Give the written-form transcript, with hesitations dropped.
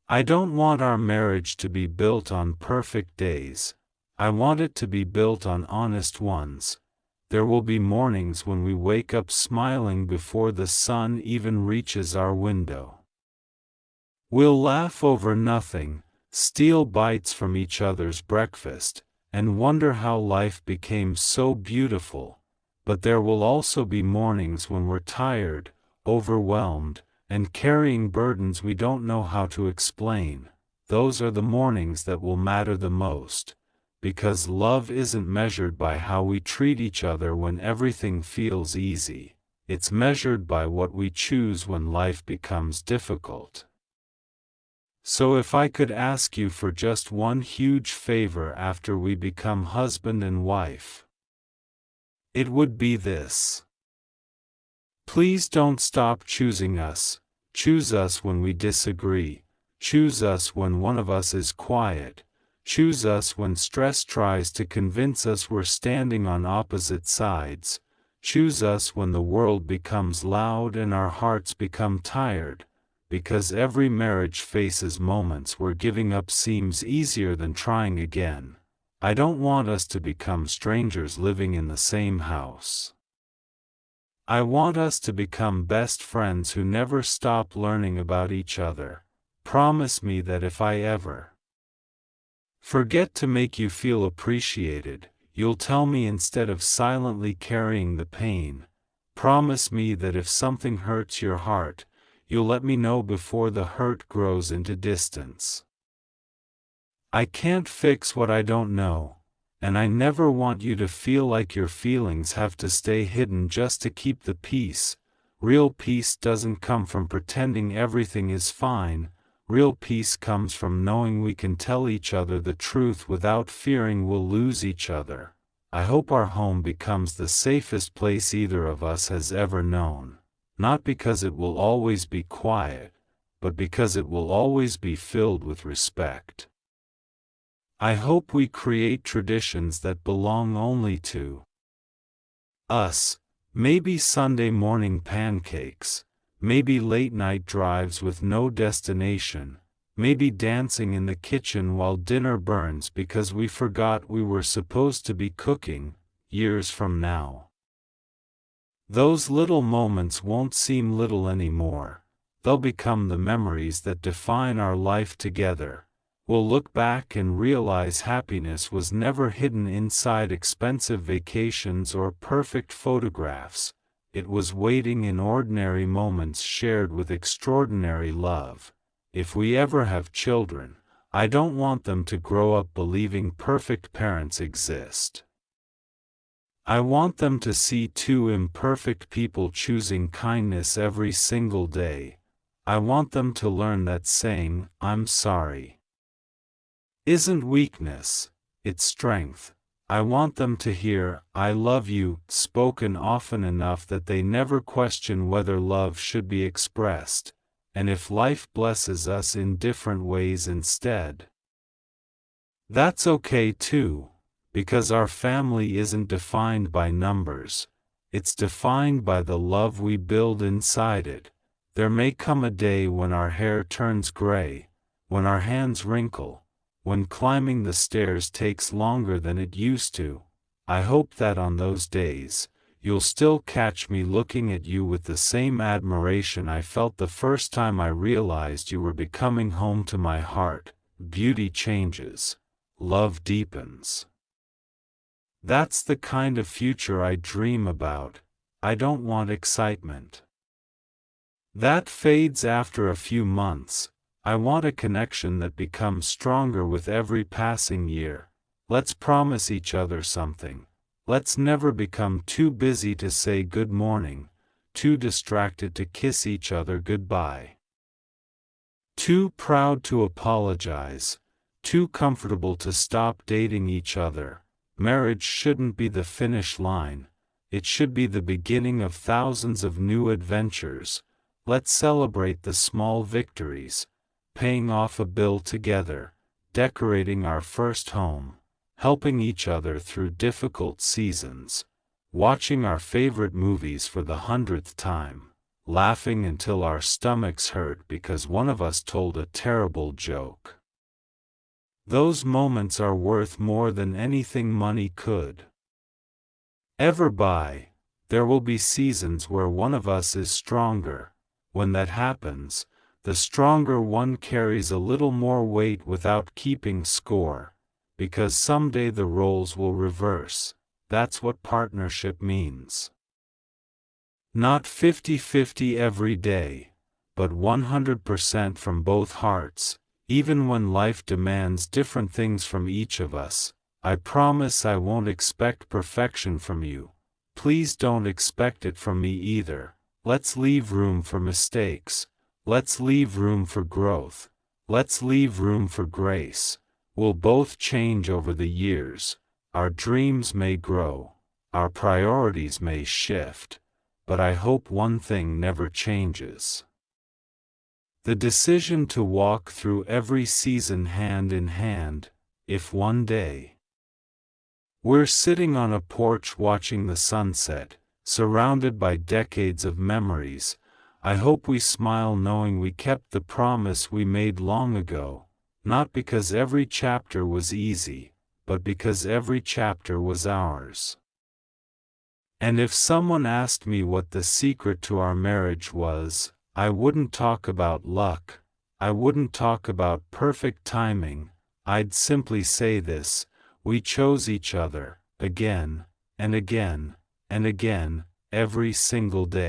I don't want our marriage to be built on perfect days. I want it to be built on honest ones. There will be mornings when we wake up smiling before the sun even reaches our window. We'll laugh over nothing, steal bites from each other's breakfast, and wonder how life became so beautiful. But there will also be mornings when we're tired, overwhelmed, and carrying burdens we don't know how to explain. Those are the mornings that will matter the most, because love isn't measured by how we treat each other when everything feels easy. It's measured by what we choose when life becomes difficult. So if I could ask you for just one huge favor after we become husband and wife, it would be this. Please don't stop choosing us. Choose us when we disagree. Choose us when one of us is quiet. Choose us when stress tries to convince us we're standing on opposite sides. Choose us when the world becomes loud and our hearts become tired, because every marriage faces moments where giving up seems easier than trying again. I don't want us to become strangers living in the same house. I want us to become best friends who never stop learning about each other. Promise me that if I ever forget to make you feel appreciated, you'll tell me instead of silently carrying the pain. Promise me that if something hurts your heart, you'll let me know before the hurt grows into distance. I can't fix what I don't know, and I never want you to feel like your feelings have to stay hidden just to keep the peace. Real peace doesn't come from pretending everything is fine. Real peace comes from knowing we can tell each other the truth without fearing we'll lose each other. I hope our home becomes the safest place either of us has ever known. Not because it will always be quiet, but because it will always be filled with respect. I hope we create traditions that belong only to us. Maybe Sunday morning pancakes, maybe late-night drives with no destination, maybe dancing in the kitchen while dinner burns because we forgot we were supposed to be cooking, years from now. Those little moments won't seem little anymore. They'll become the memories that define our life together. We'll look back and realize happiness was never hidden inside expensive vacations or perfect photographs. It was waiting in ordinary moments shared with extraordinary love. If we ever have children, I don't want them to grow up believing perfect parents exist. I want them to see two imperfect people choosing kindness every single day. I want them to learn that saying, "I'm sorry," isn't weakness, it's strength. I want them to hear, "I love you," spoken often enough that they never question whether love should be expressed, and if life blesses us in different ways instead. That's okay too, because our family isn't defined by numbers, it's defined by the love we build inside it. There may come a day when our hair turns gray, when our hands wrinkle, when climbing the stairs takes longer than it used to. I hope that on those days, you'll still catch me looking at you with the same admiration I felt the first time I realized you were becoming home to my heart. Beauty changes. Love deepens. That's the kind of future I dream about. I don't want excitement that fades after a few months. I want a connection that becomes stronger with every passing year. Let's promise each other something. Let's never become too busy to say good morning, too distracted to kiss each other goodbye, too proud to apologize, too comfortable to stop dating each other. Marriage shouldn't be the finish line. It should be the beginning of thousands of new adventures. Let's celebrate the small victories. Paying off a bill together, decorating our first home, helping each other through difficult seasons, watching our favorite movies for the 100th time, laughing until our stomachs hurt because one of us told a terrible joke. Those moments are worth more than anything money could ever buy. There will be seasons where one of us is stronger. When that happens, the stronger one carries a little more weight without keeping score, because someday the roles will reverse. That's what partnership means. Not 50-50 every day, but 100% from both hearts, even when life demands different things from each of us. I promise I won't expect perfection from you. Please don't expect it from me either. Let's leave room for mistakes. Let's leave room for growth. Let's leave room for grace. We'll both change over the years. Our dreams may grow. Our priorities may shift. But I hope one thing never changes. The decision to walk through every season hand in hand. If one day we're sitting on a porch watching the sunset, surrounded by decades of memories, I hope we smile knowing we kept the promise we made long ago, not because every chapter was easy, but because every chapter was ours. And if someone asked me what the secret to our marriage was, I wouldn't talk about luck. I wouldn't talk about perfect timing. I'd simply say this: we chose each other, again, and again, and again, every single day.